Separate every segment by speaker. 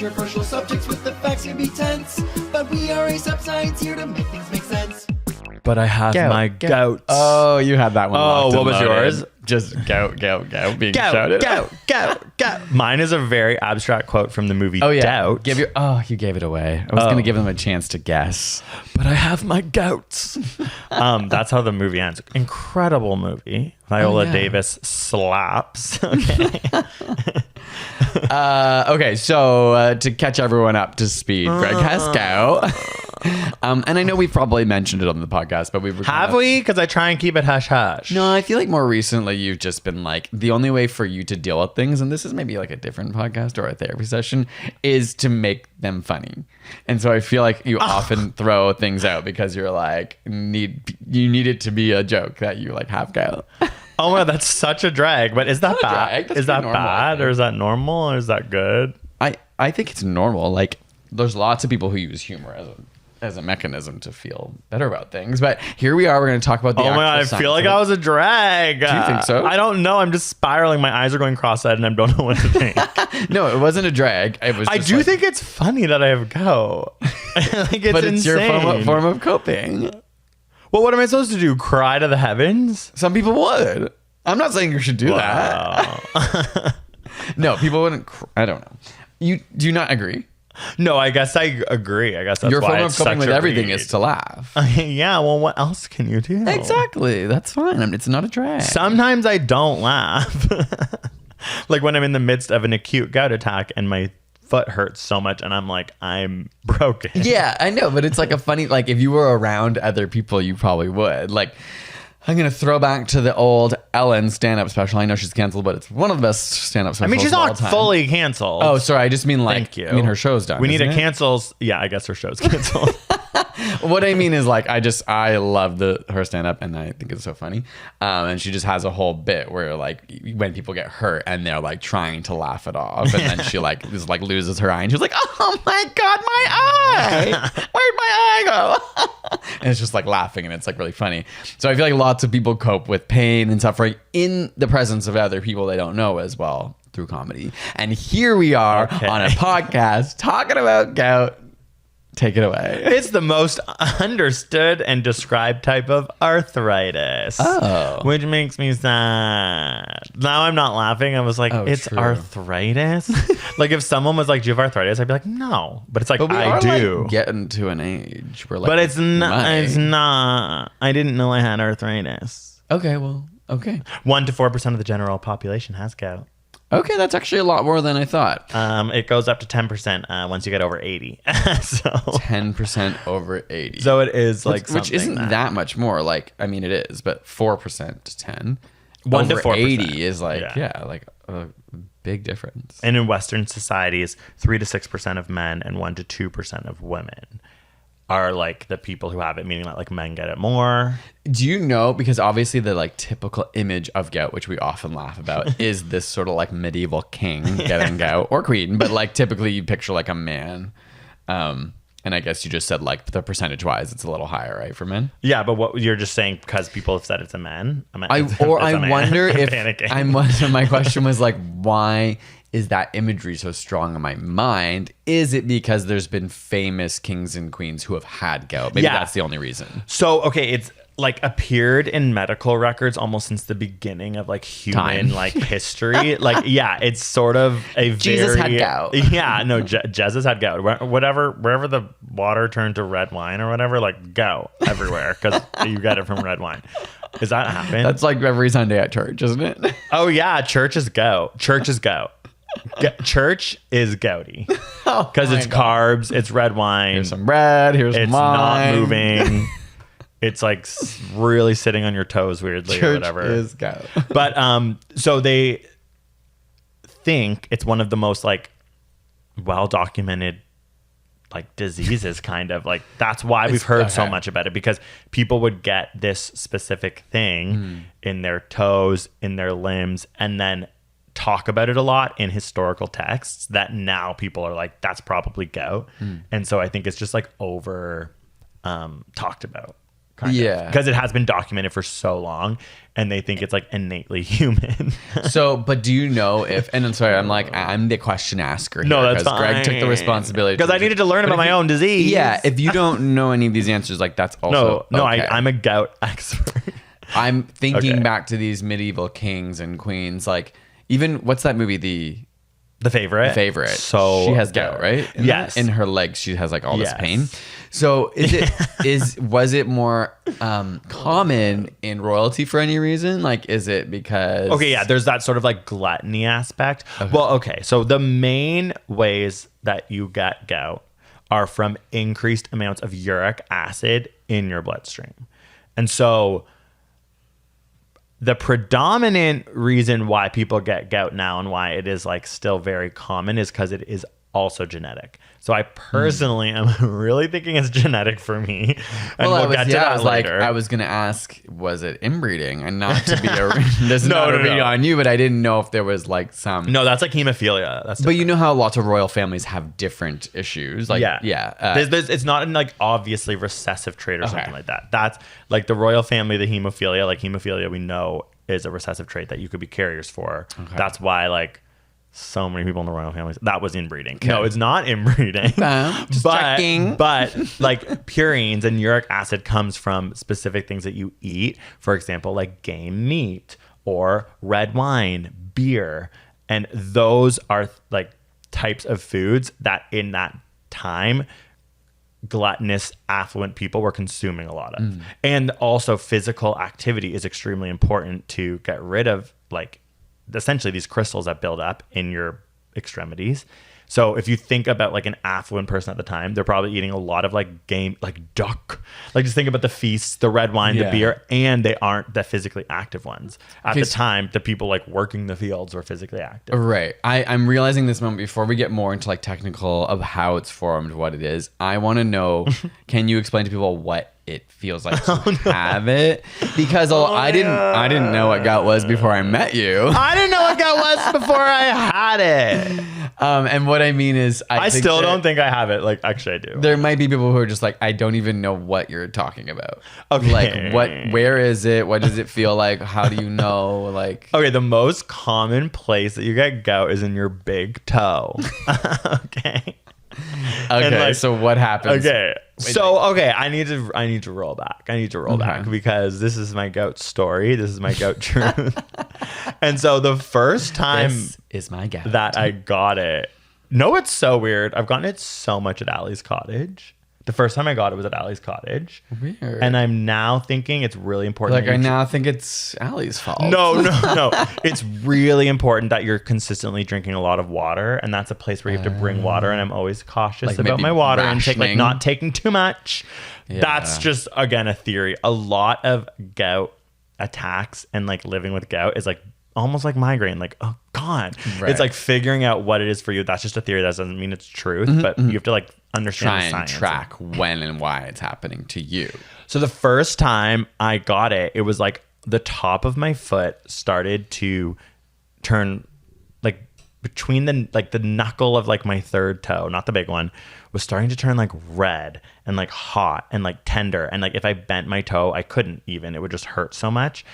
Speaker 1: controversial subjects with the facts can be tense. But we are a science here to make things make sense.
Speaker 2: But I have my gout.
Speaker 3: Oh, you had that one.
Speaker 2: Oh, what was yours?
Speaker 3: Just gout being shouted.
Speaker 2: Gout. Mine is a very abstract quote from the movie Doubt.
Speaker 3: You gave it away. I was going to give them a chance to guess.
Speaker 2: But I have my gouts. That's how the movie ends. Incredible movie. Viola Davis slaps. Okay.
Speaker 3: Okay, so to catch everyone up to speed, Greg has gout. And I know we've probably mentioned it on the podcast, but
Speaker 2: have we? Because I try and keep it hush hush.
Speaker 3: No, I feel like more recently you've just been like, the only way for you to deal with things, and this is maybe like a different podcast or a therapy session, is to make them funny. And so I feel like you often throw things out because you're like, you need it to be a joke that you like have gout.
Speaker 2: Oh my God, that's such a drag. But is that bad? Is that bad, or is that normal, or is that good?
Speaker 3: I think it's normal. Like, there's lots of people who use humor as a mechanism to feel better about things. But here we are. We're going to talk about the
Speaker 2: Oh my God, I feel like I was a drag.
Speaker 3: Do you think so?
Speaker 2: I don't know. I'm just spiraling. My eyes are going cross-eyed and I don't know what to think.
Speaker 3: No, it wasn't a drag. It was.
Speaker 2: I do think it's funny that I have gout. Like, it's
Speaker 3: but it's
Speaker 2: insane.
Speaker 3: your form of coping.
Speaker 2: Well, what am I supposed to do? Cry to the heavens?
Speaker 3: Some people would. I'm not saying you should do that. No, people wouldn't. I don't know. Do you not agree?
Speaker 2: No, I guess I agree. I guess that's
Speaker 3: your
Speaker 2: why
Speaker 3: form
Speaker 2: it's
Speaker 3: of coping with everything
Speaker 2: read.
Speaker 3: is to laugh.
Speaker 2: Yeah, well, what else can you do?
Speaker 3: Exactly. That's fine. It's not a drag.
Speaker 2: Sometimes I don't laugh. Like when I'm in the midst of an acute gout attack and my foot hurts so much and I'm like, I'm broken.
Speaker 3: Yeah, I know, but it's like a funny, like if you were around other people, you probably would. Like, I'm going to throw back to the old Ellen stand-up special. I know she's canceled, but it's one of the best stand-up specials.
Speaker 2: I mean, she's not fully canceled.
Speaker 3: Oh, sorry. I just mean like,
Speaker 2: Thank you.
Speaker 3: I mean, her show's done.
Speaker 2: We need to cancel. Yeah, I guess her show's canceled.
Speaker 3: What I mean is like, I love her stand-up and I think it's so funny. And she just has a whole bit where like when people get hurt and they're like trying to laugh it off, and then she like just like loses her eye and she's like, oh my God, my eye! Where'd my eye go? And it's just like laughing and it's like really funny. So I feel like lots of people cope with pain and suffering in the presence of other people they don't know as well through comedy. And here we are on a podcast talking about gout. Take it away.
Speaker 2: It's the most understood and described type of arthritis.
Speaker 3: Oh.
Speaker 2: Which makes me sad. Now I'm not laughing. I was like, it's
Speaker 3: true.
Speaker 2: arthritis? Like if someone was like, do you have arthritis? I'd be like, no. But it's like, I do.
Speaker 3: Like getting to an age where like,
Speaker 2: but it's not. It's not. I didn't know I had arthritis.
Speaker 3: Okay, well, okay.
Speaker 2: 1 to 4% of the general population has gout.
Speaker 3: Okay, that's actually a lot more than I thought.
Speaker 2: It goes up to 10% once you get over 80. So
Speaker 3: 10% over 80.
Speaker 2: So it is like
Speaker 3: which isn't that much more. Like, I mean, it is, but 4% to 10.
Speaker 2: 1 to 4%.
Speaker 3: 80 is like, like a big difference.
Speaker 2: And in Western societies, 3 to 6% of men and 1 to 2% of women are like the people who have it, meaning that like men get it more.
Speaker 3: Do you know, because obviously the like typical image of gout, which we often laugh about, is this sort of like medieval king getting gout, or queen, but like typically you picture like a man. And I guess you just said like the percentage wise, it's a little higher, right, for men?
Speaker 2: Yeah, but what you're just saying because people have said it's a man.
Speaker 3: I wonder if my question was like, why is that imagery so strong in my mind? Is it because there's been famous kings and queens who have had gout? Maybe that's the only reason.
Speaker 2: So, okay, it's like appeared in medical records almost since the beginning of like human like history. Like, yeah, it's sort of a
Speaker 3: Jesus had gout.
Speaker 2: Yeah, no, Jesus had gout. Wherever the water turned to red wine or whatever, like gout everywhere because you get it from red wine. Does that happen?
Speaker 3: That's like every Sunday at church, isn't it?
Speaker 2: Oh yeah, church is gout. Church is gout. Church is gouty because it's carbs, it's red wine.
Speaker 3: Here's some bread. Here's
Speaker 2: it's
Speaker 3: wine.
Speaker 2: Not moving. It's like really sitting on your toes weirdly
Speaker 3: Church
Speaker 2: or whatever.
Speaker 3: Is gout.
Speaker 2: But so they think it's one of the most like well documented like diseases, kind of like that's why we've heard so much about it, because people would get this specific thing in their toes, in their limbs, and then talk about it a lot in historical texts that now people are like, that's probably gout. And so I think it's just like over talked about kind
Speaker 3: Yeah.
Speaker 2: of, because it has been documented for so long, and they think it's like innately human.
Speaker 3: So, but do you know if? And I'm sorry, I'm the question asker.
Speaker 2: No,
Speaker 3: here,
Speaker 2: that's
Speaker 3: 'cause Greg took the
Speaker 2: fine.
Speaker 3: responsibility
Speaker 2: Because I needed to learn
Speaker 3: But
Speaker 2: about
Speaker 3: if
Speaker 2: my
Speaker 3: you-
Speaker 2: own disease.
Speaker 3: Yeah, if you don't know any of these answers, like that's also
Speaker 2: no,
Speaker 3: okay.
Speaker 2: I'm a gout expert.
Speaker 3: I'm thinking
Speaker 2: Okay.
Speaker 3: back to these medieval kings and queens, like even what's that movie?
Speaker 2: The Favorite. So
Speaker 3: she has gout, right?
Speaker 2: Yes.
Speaker 3: In her legs, she has like all this
Speaker 2: Yes.
Speaker 3: pain. So was it more common in royalty for any reason? Like, is it because?
Speaker 2: Okay, yeah, there's that sort of like gluttony aspect. Well, okay, so the main ways that you get gout are from increased amounts of uric acid in your bloodstream. And so the predominant reason why people get gout now and why it is like still very common is because it is also genetic. So I personally am really thinking it's genetic for me. And we'll get to that later.
Speaker 3: I was gonna ask, was it inbreeding? And not to be this is not a read on you, but I didn't know if there was like some.
Speaker 2: No, that's like hemophilia. That's
Speaker 3: But you know how lots of royal families have different issues. Like
Speaker 2: it's not an like obviously recessive trait or something like that. That's like the royal family, the hemophilia. Like hemophilia, we know is a recessive trait that you could be carriers for. Okay. That's why like so many people in the royal families that was inbreeding. Okay. No, it's not inbreeding.
Speaker 3: Just checking.
Speaker 2: But like purines and uric acid comes from specific things that you eat. For example, like game meat or red wine, beer, and those are like types of foods that in that time gluttonous affluent people were consuming a lot of. And also physical activity is extremely important to get rid of like essentially these crystals that build up in your extremities. So if you think about like an affluent person at the time, they're probably eating a lot of like game, like duck. Like just think about the feasts, the red wine, the beer, and they aren't the physically active ones. At the time, the people like working the fields were physically active.
Speaker 3: Right. I'm realizing this moment before we get more into like technical of how it's formed, what it is. I want to know, can you explain to people what it feels like to have it? Because I didn't know what gout was before I met you.
Speaker 2: I didn't know what gout was before I had it.
Speaker 3: And what I mean is,
Speaker 2: I still don't think I have it. Like, actually, I do.
Speaker 3: There might be people who are just like, I don't even know what you're talking about.
Speaker 2: Okay.
Speaker 3: Like, where is it? What does it feel like? How do you know? Like,
Speaker 2: okay, the most common place that you get gout is in your big toe. Okay.
Speaker 3: Okay,
Speaker 2: like,
Speaker 3: so what happens?
Speaker 2: Okay. I need to roll back. I need to roll back because this is my gout story. This is my gout truth. And so the first time
Speaker 3: This is my gout
Speaker 2: that I got it. No, it's so weird. I've gotten it so much at Allie's Cottage. The first time I got it was at Allie's Cottage.
Speaker 3: Weird.
Speaker 2: And I'm now thinking it's really important.
Speaker 3: Like, I now think it's Allie's fault.
Speaker 2: No. It's really important that you're consistently drinking a lot of water. And that's a place where you have to bring water. And I'm always cautious
Speaker 3: Like
Speaker 2: about
Speaker 3: maybe
Speaker 2: my water intake, like
Speaker 3: rationing.
Speaker 2: not taking too much.
Speaker 3: Yeah.
Speaker 2: That's just, again, a theory. A lot of gout attacks and like living with gout is like almost like migraine. Like, oh God.
Speaker 3: Right.
Speaker 2: It's like figuring out what it is for you. That's just a theory. That doesn't mean it's truth. But you have to like understand
Speaker 3: Try
Speaker 2: the
Speaker 3: and
Speaker 2: science.
Speaker 3: track when and why it's happening to you.
Speaker 2: So the first time I got it, it was like the top of my foot started to turn like between the knuckle of like my third toe, not the big one, was starting to turn like red and like hot and like tender. And like if I bent my toe, I couldn't even. It would just hurt so much.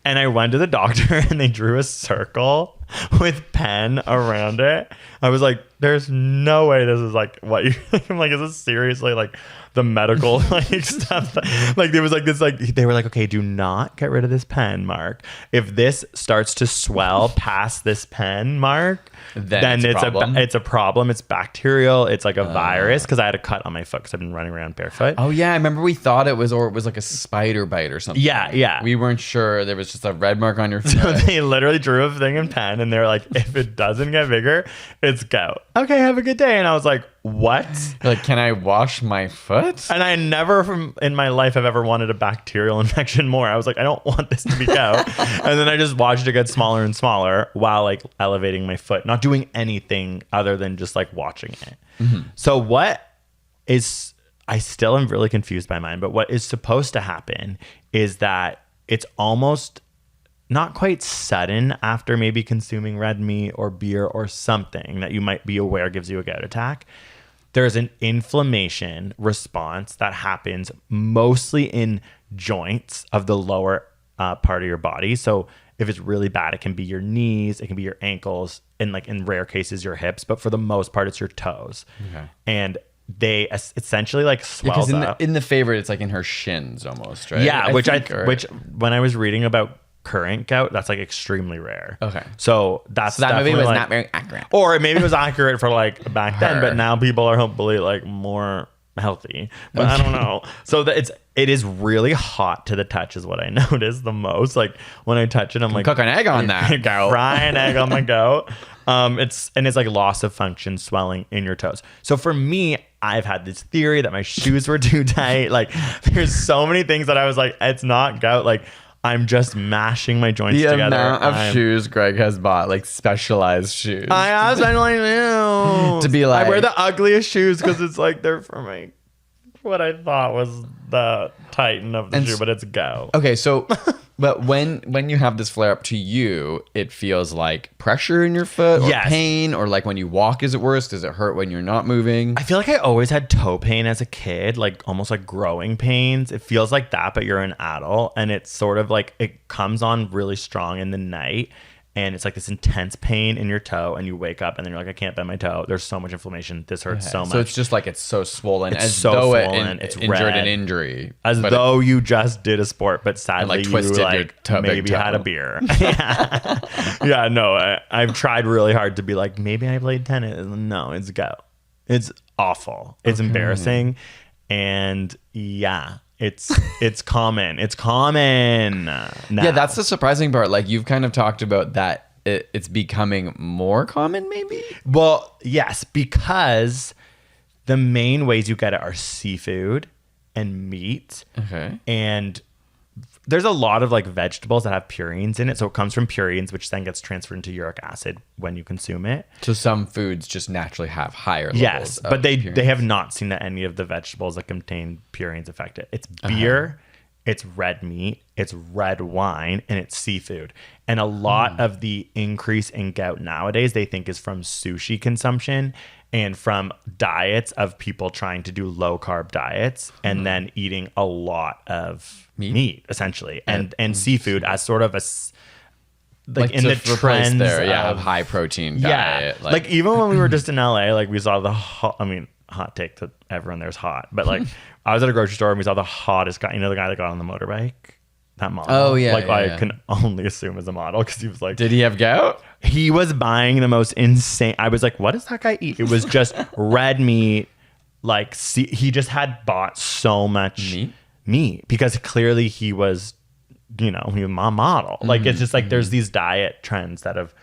Speaker 2: And I went to the doctor and they drew a circle with pen around it. I was like, there's no way this is like what you I'm like, is this seriously like the medical like stuff? Like there was like this, like they were like, okay, do not get rid of this pen, Mark. If this starts to swell past this pen, Mark, then it's a problem. It's bacterial. It's like a virus, because I had a cut on my foot because I've been running around barefoot.
Speaker 3: Oh yeah, I remember we thought it was like a spider bite or something.
Speaker 2: Yeah.
Speaker 3: We weren't sure. There was just a red mark on your foot.
Speaker 2: So they literally drew a thing in pen and they're like, if it doesn't get bigger, it's gout. Okay, have a good day. And I was like, what?
Speaker 3: Like, can I wash my foot?
Speaker 2: And I never in my life have ever wanted a bacterial infection more. I was like, I don't want this to be gout. And then I just watched it get smaller and smaller while like elevating my foot, not doing anything other than just like watching it. Mm-hmm. So I still am really confused by mine, but what is supposed to happen is that it's almost not quite sudden after maybe consuming red meat or beer or something that you might be aware gives you a gout attack, there's an inflammation response that happens mostly in joints of the lower part of your body. So if it's really bad, it can be your knees, it can be your ankles, and like in rare cases your hips, but for the most part it's your toes. Okay. And they essentially like swells up.
Speaker 3: In the favorite, it's like in her shins almost, right?
Speaker 2: Yeah, which when I was reading about current gout, that's like extremely rare.
Speaker 3: Okay.
Speaker 2: So that maybe was
Speaker 3: like, not very accurate.
Speaker 2: Or maybe it was accurate for like back then, but now people are hopefully like more healthy. But I don't know. So it is really hot to the touch is what I notice the most. Like when I touch it, I'm like
Speaker 3: cook an egg on that gout.
Speaker 2: Fry an egg on the gout. It's like loss of function, swelling in your toes. So for me, I've had this theory that my shoes were too tight. Like there's so many things that I was like, it's not gout. Like I'm just mashing my joints together.
Speaker 3: The amount of shoes Greg has bought, like specialized shoes.
Speaker 2: I absolutely knew.
Speaker 3: To be like,
Speaker 2: I wear the ugliest shoes because it's like they're for my what I thought was the titan of the shoe, but it's gout.
Speaker 3: Okay, so but when you have this flare up to you, it feels like pressure in your foot or pain, or like when you walk, is it worse? Does it hurt when you're not moving?
Speaker 2: I feel like I always had toe pain as a kid, like almost like growing pains. It feels like that, but you're an adult, and it's sort of like it comes on really strong in the night. And it's like this intense pain in your toe, and you wake up and then you're like, I can't bend my toe. There's so much inflammation. This hurts so much.
Speaker 3: So it's just like it's so swollen.
Speaker 2: It's so swollen.
Speaker 3: It's
Speaker 2: injured
Speaker 3: red. An injury.
Speaker 2: As though you just did a sport, but sadly
Speaker 3: like twisted
Speaker 2: you like maybe had a beer. Yeah, no, I've tried really hard to be like, maybe I played tennis. No, it's gout. It's awful. It's embarrassing. And yeah. It's common. It's common now.
Speaker 3: Yeah, that's the surprising part. Like you've kind of talked about that it's becoming more common, maybe?
Speaker 2: Well, yes, because the main ways you get it are seafood and meat.
Speaker 3: Okay.
Speaker 2: And there's a lot of like vegetables that have purines in it. So it comes from purines, which then gets transferred into uric acid when you consume it.
Speaker 3: So some foods just naturally have higher levels.
Speaker 2: Yes, but they have not seen that any of the vegetables that contain purines affect it. It's beer, it's red meat, it's red wine, and it's seafood. And a lot of the increase in gout nowadays, they think is from sushi consumption and from diets of people trying to do low carb diets and then eating a lot of meat essentially, and seafood as sort of a like in the trends
Speaker 3: of high protein diet.
Speaker 2: Yeah, like even when we were just in LA, like we saw the hot take to everyone there's hot, but like I was at a grocery store and we saw the hottest guy, the guy that got on the motorbike, that model.
Speaker 3: Oh yeah,
Speaker 2: I can only assume is a model because he was like,
Speaker 3: did he have gout?
Speaker 2: He was buying the most insane. I was like, what does that guy eat? It was just red meat. Like he just had bought so much meat because clearly he was, he was a model. Like it's just like there's these diet trends that have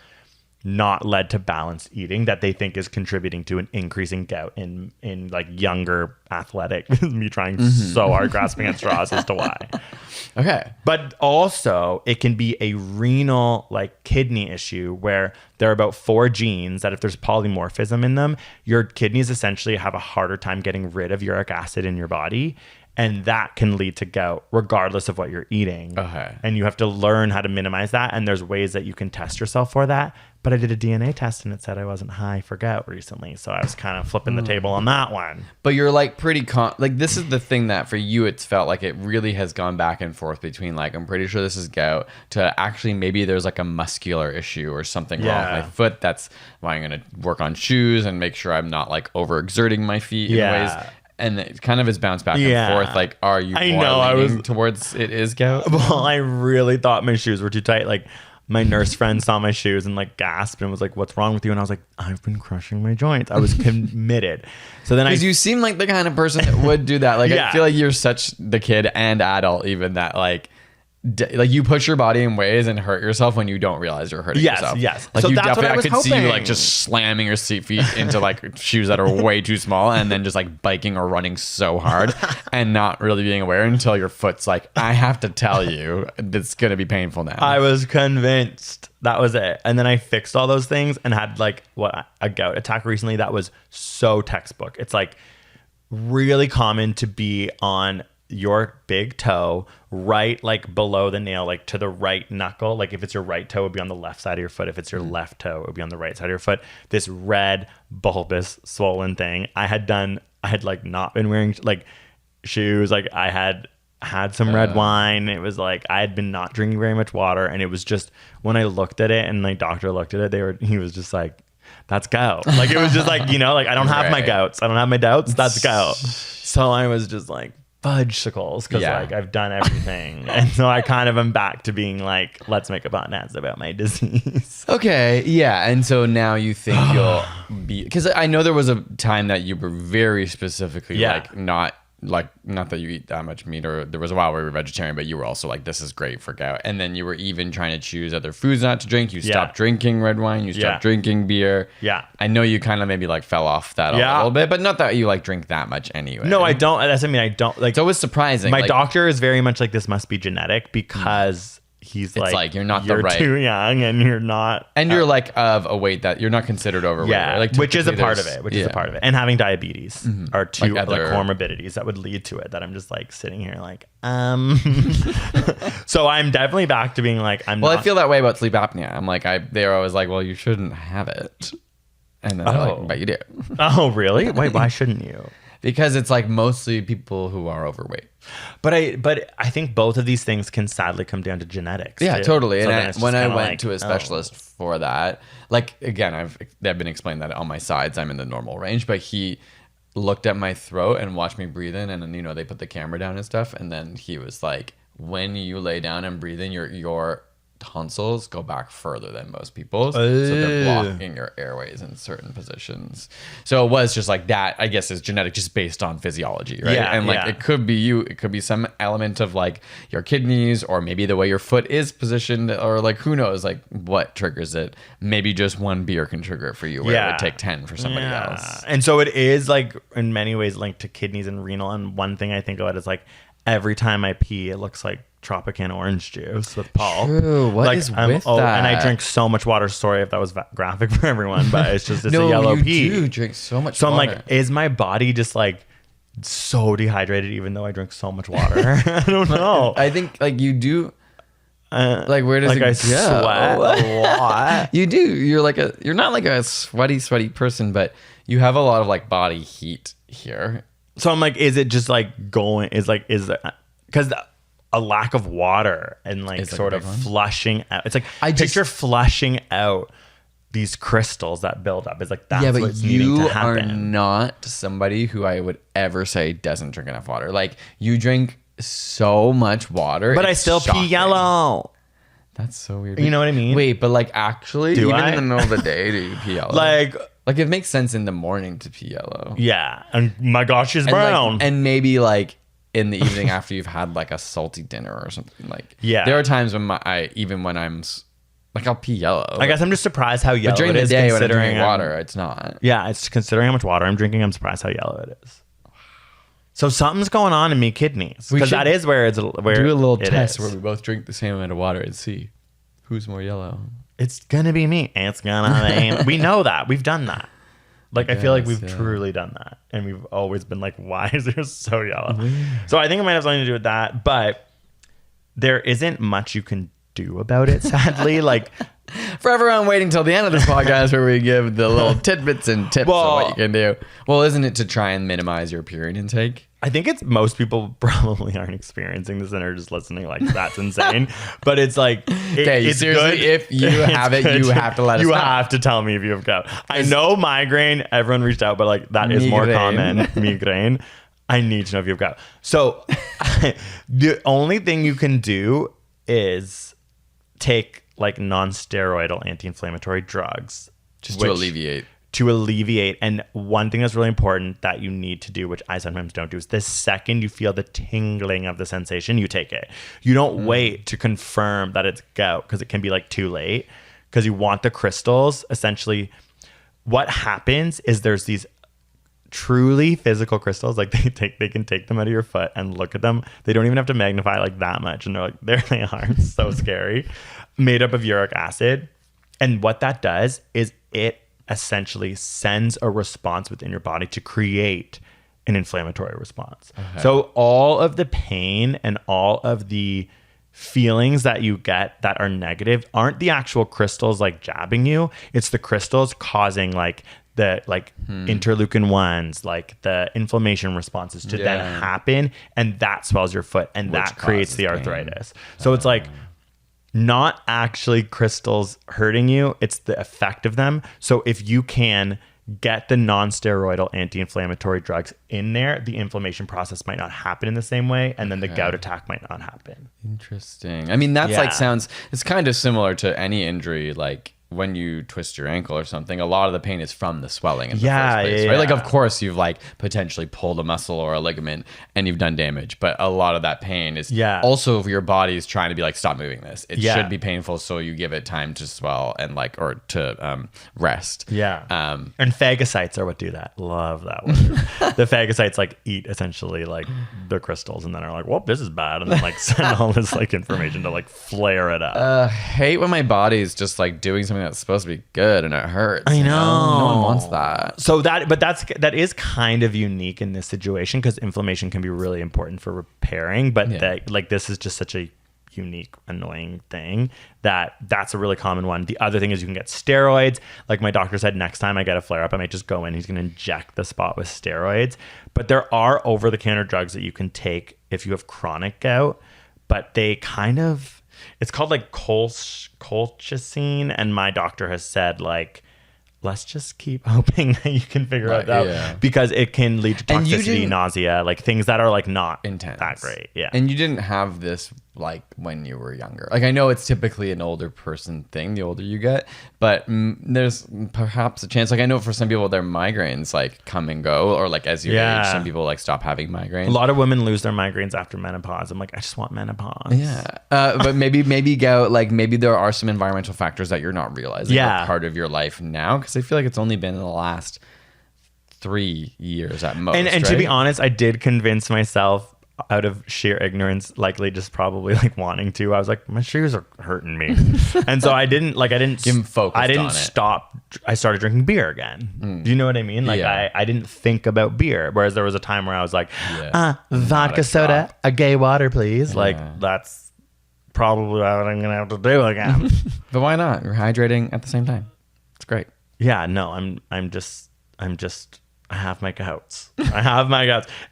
Speaker 2: not led to balanced eating that they think is contributing to an increase in gout in like younger athletic. Me trying so hard grasping at straws as to why.
Speaker 3: Okay.
Speaker 2: But also it can be a renal like kidney issue where there are about 4 genes that if there's polymorphism in them, your kidneys essentially have a harder time getting rid of uric acid in your body. And that can lead to gout regardless of what you're eating.
Speaker 3: Okay.
Speaker 2: And you have to learn how to minimize that. And there's ways that you can test yourself for that. But I did a DNA test and it said I wasn't high for gout recently. So I was kind of flipping the table on that one.
Speaker 3: But you're like pretty like this is the thing that for you it's felt like it really has gone back and forth between like I'm pretty sure this is gout to actually maybe there's like a muscular issue or something wrong with my foot. That's why I'm going to work on shoes and make sure I'm not like overexerting my feet in ways. And it kind of is bounced back and forth. Like, are you leaning towards it is gout?
Speaker 2: Well, I really thought my shoes were too tight. Like, my nurse friend saw my shoes and like gasped and was like, "What's wrong with you?" And I was like, "I've been crushing my joints." I was committed. So then
Speaker 3: because you seem like the kind of person that would do that. Like, I feel like you're such the kid and adult even that like you push your body in ways and hurt yourself when you don't realize you're hurting yourself.
Speaker 2: Yes.
Speaker 3: Like
Speaker 2: so
Speaker 3: you
Speaker 2: that's
Speaker 3: definitely,
Speaker 2: what
Speaker 3: I could see you like just slamming your feet into like shoes that are way too small and then just like biking or running so hard and not really being aware until your foot's like, I have to tell you, it's going to be painful now.
Speaker 2: I was convinced that was it. And then I fixed all those things and had like a gout attack recently that was so textbook. It's like really common to be on your big toe right like below the nail, like to the right knuckle. Like if it's your right toe, it would be on the left side of your foot. If it's your left toe, it would be on the right side of your foot. This red, bulbous, swollen thing. I had like not been wearing like shoes. Like I had some red wine. It was like I had been not drinking very much water, and it was just when I looked at it and my doctor looked at it, he was just like, that's gout. Like it was just like, like I don't have my gouts. I don't have my doubts. That's gout. So I was just like fudgesicles because like I've done everything. And so I kind of am back to being like, let's make a podcast about my disease.
Speaker 3: Okay. Yeah. And so now you think you'll be, because I know there was a time that you were very specifically not that you eat that much meat, or there was a while where you were vegetarian, but you were also like, this is great for gout. And then you were even trying to choose other foods not to drink. You stopped drinking red wine. You stopped drinking beer.
Speaker 2: Yeah.
Speaker 3: I know you kind of maybe like fell off that a little bit, but not that you like drink that much anyway.
Speaker 2: No, I don't. That's, I don't like.
Speaker 3: So it was surprising.
Speaker 2: My doctor is very much like, this must be genetic because he's like,
Speaker 3: you're not
Speaker 2: you're too young and you're not.
Speaker 3: And you're like of a weight that you're not considered overweight.
Speaker 2: Yeah,
Speaker 3: right? Like
Speaker 2: which is a part of it. Is a part of it. And having diabetes are two
Speaker 3: Like
Speaker 2: like
Speaker 3: other
Speaker 2: comorbidities that would lead to it, that I'm just like sitting here like, So I'm definitely back to being like,
Speaker 3: I feel that way about sleep apnea. I'm like, they were always like, well, you shouldn't have it. And then they're like, but you do.
Speaker 2: Oh, really? Wait, why shouldn't you?
Speaker 3: Because it's like mostly people who are overweight.
Speaker 2: But I think both of these things can sadly come down to genetics.
Speaker 3: Yeah,
Speaker 2: too.
Speaker 3: totally.
Speaker 2: So
Speaker 3: And when I went to a specialist for that, like again, I've been explained that on my sides I'm in the normal range, but he looked at my throat and watched me breathe in, and then they put the camera down and stuff, and then he was like, when you lay down and breathe in, your tonsils go back further than most people's, so they're blocking your airways in certain positions. So it was just like that, I guess, is genetic, just based on physiology, right? And like it could be it could be some element of like your kidneys, or maybe the way your foot is positioned, or like who knows, like what triggers it. Maybe just one beer can trigger it for you, where it would take 10 for somebody else.
Speaker 2: And so it is like in many ways linked to kidneys and renal. And one thing I think about is like, every time I pee, it looks like Tropican orange juice with pulp.
Speaker 3: True. What is with that?
Speaker 2: And I drink so much water. Sorry if that was graphic for everyone, but it's just a yellow pee.
Speaker 3: You do drink so much
Speaker 2: water. So I'm
Speaker 3: like,
Speaker 2: is my body just like so dehydrated even though I drink so much water? I don't know.
Speaker 3: I think like you do. Like where does
Speaker 2: like
Speaker 3: it
Speaker 2: I
Speaker 3: go?
Speaker 2: sweat a lot.
Speaker 3: You do. You're not like a sweaty person, but you have a lot of like body heat here.
Speaker 2: So I'm like, is it just like going? Because a lack of water and like sort of flushing out. It's like picture flushing out these crystals that build up. It's like that's what's needing to happen.
Speaker 3: You are not somebody who I would ever say doesn't drink enough water. Like you drink so much water,
Speaker 2: but I still pee yellow.
Speaker 3: That's so weird.
Speaker 2: You know what I mean?
Speaker 3: Wait, but like actually, in the middle of the day, do you pee yellow? Like it makes sense in the morning to pee yellow.
Speaker 2: Yeah, and my gosh, she's brown.
Speaker 3: And maybe like in the evening after you've had like a salty dinner or something. Like there are times when even when I'm like I'll pee yellow.
Speaker 2: I guess I'm just surprised how yellow
Speaker 3: but during
Speaker 2: it is.
Speaker 3: The day
Speaker 2: considering
Speaker 3: when I'm drinking water, it's not.
Speaker 2: Yeah, it's considering how much water I'm drinking. I'm surprised how yellow it is. So something's going on in me kidneys, because that is where it's where
Speaker 3: do a little test where we both drink the same amount of water and see who's more yellow.
Speaker 2: It's gonna be me. It's gonna be. We know that. We've done that. Like I feel like we've truly done that, and we've always been like, "Why is it so yellow?" So I think it might have something to do with that, but there isn't much you can do about it. Sadly, like
Speaker 3: for everyone waiting till the end of this podcast, where we give the little tidbits and tips of what you can do. Well, isn't it to try and minimize your period intake?
Speaker 2: I think it's most people probably aren't experiencing this and are just listening like, that's insane. But it's like, it's
Speaker 3: seriously,
Speaker 2: good.
Speaker 3: If you have it, you have to let us know.
Speaker 2: You have to tell me if you have gout. I know migraine, everyone reached out, but like that is more common. Migraine. I need to know if you have gout. So the only thing you can do is take like non-steroidal anti-inflammatory drugs.
Speaker 3: Just to alleviate.
Speaker 2: And one thing that's really important that you need to do, which I sometimes don't do, is the second you feel the tingling of the sensation, you take it. You don't wait to confirm that it's gout, because it can be like too late, because you want the crystals. Essentially, what happens is there's these truly physical crystals, like they can take them out of your foot and look at them. They don't even have to magnify like that much, and they're like, there they are. It's so scary. Made up of uric acid. And what that does is it essentially sends a response within your body to create an inflammatory response. So all of the pain and all of the feelings that you get that are negative aren't the actual crystals like jabbing you. It's the crystals causing like the interleukin 1s, like the inflammation responses to then happen, and that swells your foot, and that creates the arthritis. So it's like not actually crystals hurting you, it's the effect of them. So if you can get the non-steroidal anti-inflammatory drugs in there, the inflammation process might not happen in the same way, and then the gout attack might not happen.
Speaker 3: Interesting. I mean, that's like it's kind of similar to any injury, like when you twist your ankle or something, a lot of the pain is from the swelling in the first place, right? Like, of course, you've like potentially pulled a muscle or a ligament and you've done damage, but a lot of that pain is also if your body is trying to be like, stop moving this. It should be painful, so you give it time to swell and like, or to rest.
Speaker 2: And phagocytes are what do that. Love that word. The phagocytes like eat essentially like the crystals and then are like, well, this is bad, and then like send all this like information to like flare it up.
Speaker 3: Hate when my body's just like doing something that's supposed to be good and it hurts.
Speaker 2: I know.
Speaker 3: No one wants that.
Speaker 2: So that is kind of unique in this situation, because inflammation can be really important for repairing, but this is just such a unique, annoying thing that's a really common one. The other thing is you can get steroids. Like my doctor said, next time I get a flare up, I might just go in, he's going to inject the spot with steroids. But there are over-the-counter drugs that you can take if you have chronic gout, but they kind of, it's called like colchicine, and my doctor has said like, let's just keep hoping that you can figure it out, because it can lead to toxicity, nausea, like things that are like not
Speaker 3: intense,
Speaker 2: that great.
Speaker 3: And you didn't have this like when you were younger. Like I know it's typically an older person thing, the older you get, but there's perhaps a chance. Like I know for some people their migraines like come and go, or like as you age, some people like stop having migraines.
Speaker 2: A lot of women lose their migraines after menopause. I'm like, I just want menopause.
Speaker 3: But maybe gout, like maybe there are some environmental factors that you're not realizing are part of your life now, because I feel like it's only been in the last 3 years at most.
Speaker 2: And to be honest, I did convince myself out of sheer ignorance, likely just probably like wanting to. I was like, my shoes are hurting me. And so I didn't stop. I started drinking beer again. Do you know what I mean? Like I didn't think about beer. Whereas there was a time where I was like, vodka soda, a gay water, please. Like that's probably what I'm going to have to do again.
Speaker 3: But why not? You're hydrating at the same time. It's great.
Speaker 2: Yeah, no, I'm just I have my gouts.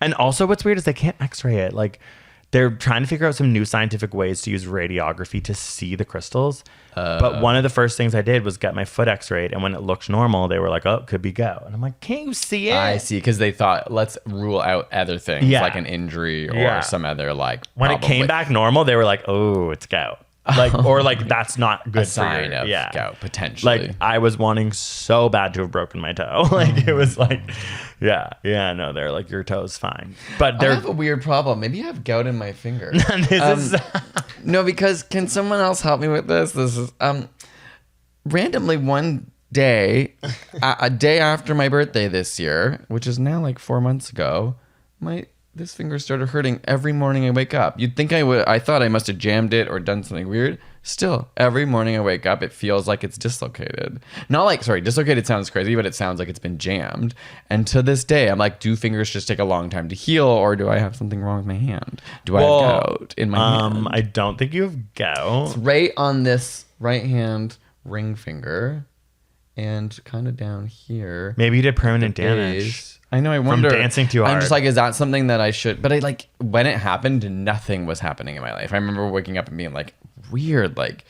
Speaker 2: And also what's weird is they can't x-ray it. Like they're trying to figure out some new scientific ways to use radiography to see the crystals. But one of the first things I did was get my foot x-rayed, and when it looked normal, they were like, oh, it could be gout. And I'm like, can't you see it?
Speaker 3: I see, because they thought, let's rule out other things like an injury or some other like
Speaker 2: when it came back normal, they were like, oh, it's gout. Like, or like that's not good
Speaker 3: a sign of gout potentially.
Speaker 2: Like I was wanting so bad to have broken my toe. Like it was like, no, they're like, your toe's fine. But
Speaker 3: I have a weird problem. Maybe I have gout in my finger. No, because can someone else help me with this? This is randomly one day, a day after my birthday this year, which is now like 4 months ago, this finger started hurting every morning I wake up. You'd think I thought I must have jammed it or done something weird. Still, every morning I wake up, it feels like it's dislocated. Not like, dislocated sounds crazy, but it sounds like it's been jammed. And to this day, I'm like, do fingers just take a long time to heal, or do I have something wrong with my hand? Do I have gout in my hand?
Speaker 2: I don't think you have gout.
Speaker 3: It's right on this right hand ring finger and kind of down here.
Speaker 2: Maybe you did permanent damage.
Speaker 3: I know. I wonder.
Speaker 2: From dancing too hard.
Speaker 3: I'm just like, is that something that I should? But when it happened, nothing was happening in my life. I remember waking up and being like, weird. Like,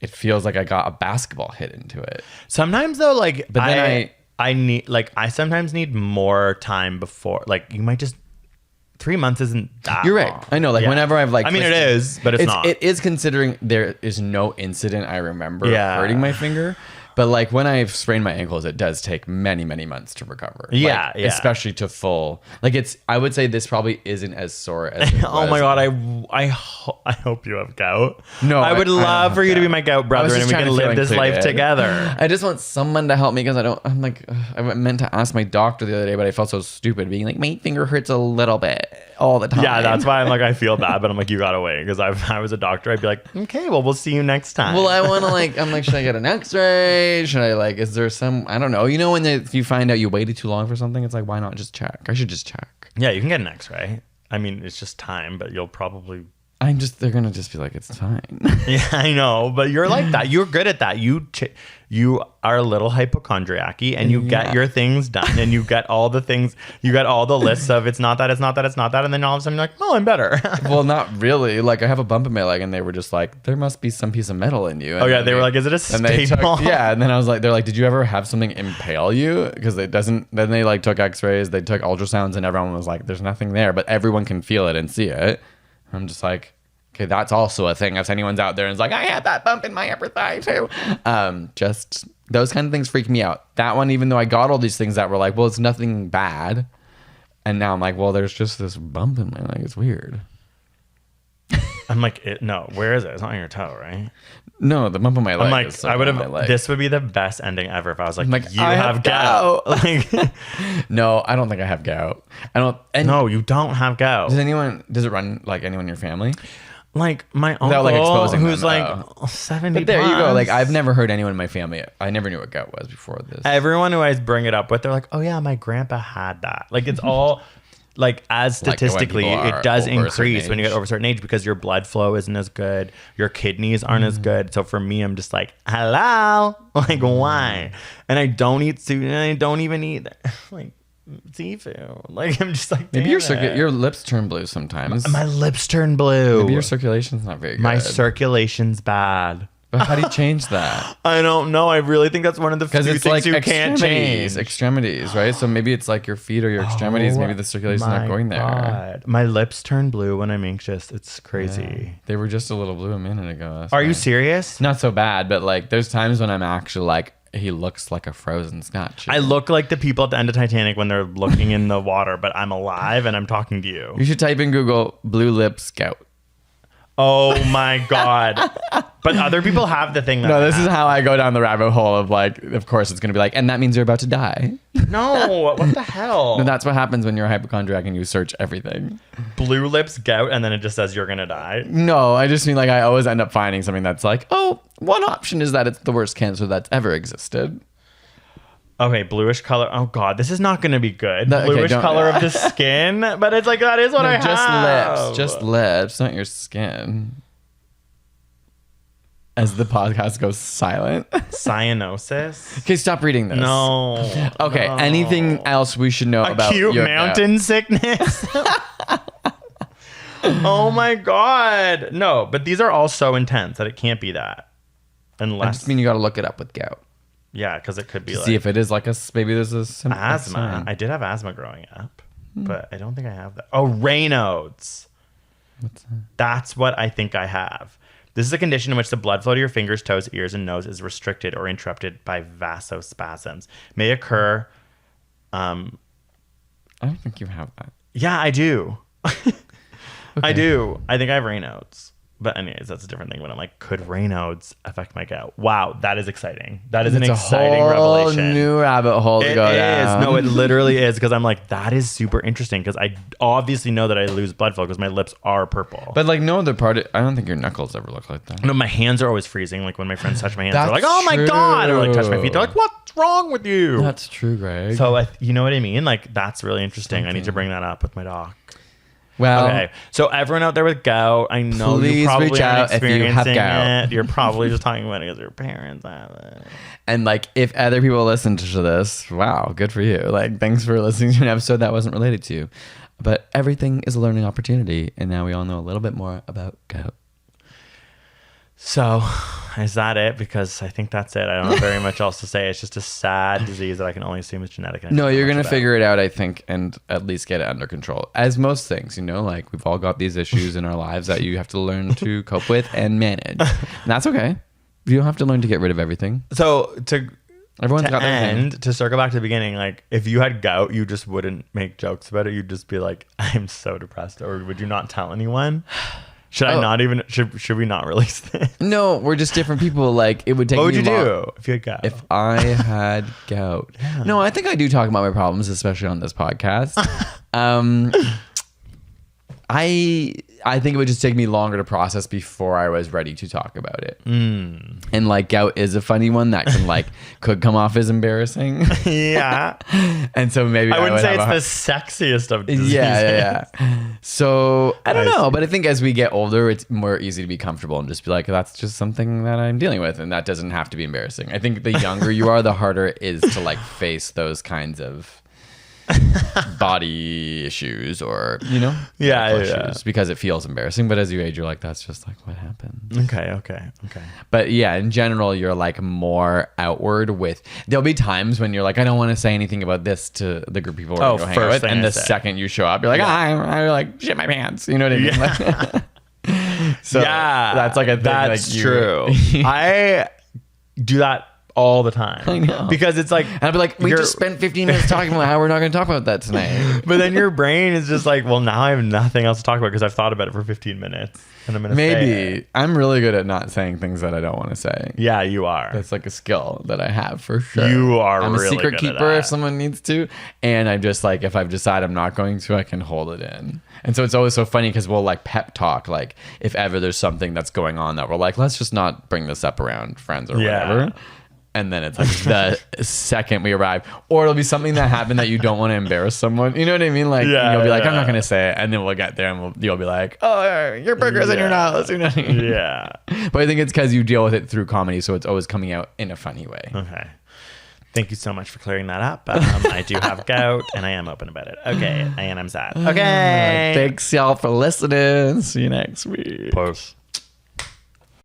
Speaker 3: it feels like I got a basketball hit into it.
Speaker 2: Sometimes though, like, but then I sometimes need more time before. Like, you might just 3 months isn't that.
Speaker 3: You're right.
Speaker 2: long.
Speaker 3: I know. Like whenever I've like,
Speaker 2: I mean, it is, but it's not.
Speaker 3: It is, considering there is no incident I remember hurting my finger. But like when I've sprained my ankles, it does take many, many months to recover. Especially to full. Like I would say this probably isn't as sore as it was.
Speaker 2: Oh my God. I hope you have gout.
Speaker 3: No,
Speaker 2: I would love for you to be my gout brother, and we can live this life together.
Speaker 3: I just want someone to help me, because I'm like, I meant to ask my doctor the other day, but I felt so stupid being like, my finger hurts a little bit all the time.
Speaker 2: Yeah, that's why I'm like, I feel bad, but I'm like, you gotta wait, because if I was a doctor, I'd be like, okay, well, we'll see you next time.
Speaker 3: Well, I want to I'm like, should I get an x-ray? wait? Should I like? Is there some? I don't know. You know, when if you find out you waited too long for something, it's like, why not just check? I should just check.
Speaker 2: Yeah, you can get an X-ray. I mean, it's just time, but you'll probably.
Speaker 3: They're gonna just be like, it's fine.
Speaker 2: Yeah, I know, but you're like that. You're good at that. You are a little hypochondriac-y, and you get your things done, and you get all the things. You get all the lists of it's not that, it's not that, it's not that, and then all of a sudden you're like, oh, I'm better.
Speaker 3: Well, not really. Like, I have a bump in my leg, and they were just like, there must be some piece of metal in you. And
Speaker 2: oh yeah, they were like, is it a staple?
Speaker 3: And then I was like, they're like, did you ever have something impale you? Because it doesn't. Then they like took X-rays, they took ultrasounds, and everyone was like, there's nothing there, but everyone can feel it and see it. I'm just like, okay, that's also a thing. If anyone's out there and is like, I had that bump in my upper thigh too. Just those kind of things freak me out. That one, even though I got all these things that were like, well, it's nothing bad. And now I'm like, well, there's just this bump in my leg. It's weird.
Speaker 2: I'm like, no, where is it? It's not on your toe, right?
Speaker 3: No, the bump on my leg.
Speaker 2: I'm like,
Speaker 3: is
Speaker 2: I would
Speaker 3: on my leg.
Speaker 2: have. This would be the best ending ever if I was like, you
Speaker 3: I
Speaker 2: have gout. Like,
Speaker 3: no, I don't think I have gout. I don't. And
Speaker 2: no, you don't have gout.
Speaker 3: Does it run like anyone in your family?
Speaker 2: Like my uncle,
Speaker 3: Without, like, exposing
Speaker 2: who's
Speaker 3: them,
Speaker 2: like 70
Speaker 3: But there you go.
Speaker 2: plus.
Speaker 3: Like, I've never heard anyone in my family. I never knew what gout was before this.
Speaker 2: Everyone who I bring it up with, they're like, oh yeah, my grandpa had that. Like, it's all like, as
Speaker 3: Like, when
Speaker 2: statistically,
Speaker 3: people are
Speaker 2: it does
Speaker 3: over a certain
Speaker 2: increase when you get
Speaker 3: age.
Speaker 2: over a certain age because your blood flow isn't as good, your kidneys aren't as good. So for me, I'm just like, hello, like, why? And I don't eat sushi, and I don't even eat like seafood. Like, I'm just like,
Speaker 3: Maybe
Speaker 2: damn
Speaker 3: your lips turn blue sometimes.
Speaker 2: my lips turn blue.
Speaker 3: Maybe your circulation's not very good.
Speaker 2: My circulation's bad.
Speaker 3: But how do you change that?
Speaker 2: I don't know. I really think that's one of the few
Speaker 3: Because it's
Speaker 2: things
Speaker 3: like
Speaker 2: you can't change.
Speaker 3: extremities, right? So maybe it's like your feet or your extremities. Maybe the circulation's not going there.
Speaker 2: God. My lips turn blue when I'm anxious. It's crazy.
Speaker 3: Yeah. They were just a little blue a minute ago. That's
Speaker 2: Are you
Speaker 3: why.
Speaker 2: serious?
Speaker 3: Not so bad, but like there's times when I'm actually like, he looks like a frozen statue.
Speaker 2: I look like the people at the end of Titanic when they're looking in the water, but I'm alive and I'm talking to you.
Speaker 3: You should type in Google blue lips gout.
Speaker 2: Oh my God. But other people have the thing that
Speaker 3: No,
Speaker 2: I
Speaker 3: this
Speaker 2: have.
Speaker 3: is how I go down the rabbit hole of like, of course it's going to be like, and that means you're about to die.
Speaker 2: No, what the hell?
Speaker 3: No, that's what happens when you're a hypochondriac and you search everything.
Speaker 2: Blue lips gout, and then it just says you're gonna die.
Speaker 3: No, I just mean like I always end up finding something that's like, oh, one option is that it's the worst cancer that's ever existed.
Speaker 2: Okay, bluish color. Oh God, this is not gonna be good.
Speaker 3: Okay,
Speaker 2: Bluish
Speaker 3: don't-
Speaker 2: color of the skin, but it's like that is what I
Speaker 3: Just
Speaker 2: have.
Speaker 3: just lips, not your skin. As the podcast goes silent.
Speaker 2: Cyanosis.
Speaker 3: Okay, stop reading this.
Speaker 2: No.
Speaker 3: Okay,
Speaker 2: no.
Speaker 3: anything else we should know about
Speaker 2: Acute
Speaker 3: your
Speaker 2: mountain sickness. Oh my God. No, but these are all so intense that it can't be that.
Speaker 3: I
Speaker 2: Unless,
Speaker 3: just mean you got to look it up with gout.
Speaker 2: yeah, because it could be
Speaker 3: To
Speaker 2: like
Speaker 3: see if it is like maybe there's a
Speaker 2: asthma.
Speaker 3: sign.
Speaker 2: I did have asthma growing up, but I don't think I have that. Oh, Raynaud's.
Speaker 3: What's that?
Speaker 2: That's what I think I have. This is a condition in which the blood flow to your fingers, toes, ears, and nose is restricted or interrupted by vasospasms. May occur.
Speaker 3: I don't think you have that.
Speaker 2: Yeah, I do. I
Speaker 3: Okay.
Speaker 2: do. I think I have Raynaud's. But anyways, that's a different thing. But I'm like, could Raynaud's affect my gout? Wow, that is exciting. That is an exciting
Speaker 3: a whole
Speaker 2: revelation.
Speaker 3: new rabbit hole to
Speaker 2: It
Speaker 3: go
Speaker 2: is.
Speaker 3: down.
Speaker 2: No, it literally is, because I'm like, that is super interesting, because I obviously know that I lose blood flow because my lips are purple.
Speaker 3: But like no other part. I don't think your knuckles ever look like that.
Speaker 2: no, my hands are always freezing. Like when my friends touch my hands, they're
Speaker 3: That's
Speaker 2: like, "Oh my God!" Or like touch my feet, they're
Speaker 3: true.
Speaker 2: like, "What's wrong with you?"
Speaker 3: That's true, Greg.
Speaker 2: So you know what I mean? Like that's really interesting. I need to bring that up with my doc.
Speaker 3: well,
Speaker 2: Okay, so everyone out there with gout, I know you
Speaker 3: Please
Speaker 2: probably
Speaker 3: reach
Speaker 2: aren't
Speaker 3: out if you have
Speaker 2: experiencing
Speaker 3: gout.
Speaker 2: it. You're probably just talking about it because your parents have it.
Speaker 3: and like if other people listen to this, wow, good for you. Like thanks for listening to an episode that wasn't related to you. But everything is a learning opportunity, and now we all know a little bit more about gout.
Speaker 2: So, is that it? Because I think that's it. I don't have very much else to say. It's just a sad disease that I can only assume is genetic. and I
Speaker 3: No,
Speaker 2: don't know
Speaker 3: you're
Speaker 2: much
Speaker 3: gonna
Speaker 2: about.
Speaker 3: figure it out, I think, and at least get it under control. As most things, you know, like we've all got these issues in our lives that you have to learn to cope with and manage. And that's okay. You don't have to learn to get rid of everything.
Speaker 2: So
Speaker 3: Everyone's
Speaker 2: to
Speaker 3: got their thing.
Speaker 2: end, to circle back to the beginning, like if you had gout, you just wouldn't make jokes about it. You'd just be like, "I'm so depressed," or would you not tell anyone? Should I
Speaker 3: Oh.
Speaker 2: not even? Should we not release this?
Speaker 3: No, we're just different people. Like it would take.
Speaker 2: What would
Speaker 3: me
Speaker 2: you
Speaker 3: long-
Speaker 2: do if you had gout?
Speaker 3: If I had gout? No, I think I do talk about my problems, especially on this podcast. I I think it would just take me longer to process before I was ready to talk about it. And like gout is a funny one that can like could come off as embarrassing.
Speaker 2: Yeah.
Speaker 3: And so maybe
Speaker 2: I wouldn't
Speaker 3: would
Speaker 2: say
Speaker 3: have
Speaker 2: it's the sexiest of diseases.
Speaker 3: yeah. So I don't
Speaker 2: I
Speaker 3: know,
Speaker 2: see.
Speaker 3: but I think as we get older, it's more easy to be comfortable and just be like, that's just something that I'm dealing with, and that doesn't have to be embarrassing. I think the younger you are, the harder it is to like face those kinds of body issues or medical
Speaker 2: Yeah.
Speaker 3: issues because it feels embarrassing. But as you age, you're like, that's just like what happened.
Speaker 2: Okay.
Speaker 3: But yeah, in general, you're like more outward with. There'll be times when you're like, I don't want to say anything about this to the group of people we're
Speaker 2: Oh,
Speaker 3: going to hang
Speaker 2: first
Speaker 3: out with,
Speaker 2: thing
Speaker 3: and
Speaker 2: I
Speaker 3: the
Speaker 2: say.
Speaker 3: second you show up, you're like, I like shit my pants. You know what I mean? Like, so
Speaker 2: Yeah,
Speaker 3: that's like a thing.
Speaker 2: That's
Speaker 3: like
Speaker 2: true. I do that all the time.
Speaker 3: I know.
Speaker 2: Because it's like,
Speaker 3: And I'd be like, we
Speaker 2: you're-
Speaker 3: just spent 15 minutes talking about how we're not going to talk about that tonight.
Speaker 2: but then your brain is just like, well, now I have nothing else to talk about because I've thought about it for 15 minutes and I'm going to say
Speaker 3: Maybe
Speaker 2: it.
Speaker 3: I'm really good at not saying things that I don't want to say.
Speaker 2: Yeah, you are.
Speaker 3: That's like a skill that I have for sure.
Speaker 2: You are
Speaker 3: I'm
Speaker 2: really
Speaker 3: a secret
Speaker 2: good at
Speaker 3: keeper
Speaker 2: that.
Speaker 3: if someone needs to. And I'm just like, if I've decided I'm not going to, I can hold it in. And so it's always so funny because we'll like pep talk, like if ever there's something that's going on that we're like, let's just not bring this up around friends or
Speaker 2: Yeah.
Speaker 3: whatever. And then it's like the second we arrive, or it'll be something that happened that you don't want to embarrass someone. You know what I mean? Like you'll be like, I'm not going to say it. And then we'll get there and you'll be like, oh, your burger's in your nose. You know what I mean?
Speaker 2: Yeah.
Speaker 3: But I think it's because you deal with it through comedy. So it's always coming out in a funny way.
Speaker 2: Okay. Thank you so much for clearing that up. I do have gout and I am open about it. Okay. And I'm sad. Okay.
Speaker 3: Thanks y'all for listening. See you next week.
Speaker 2: Peace.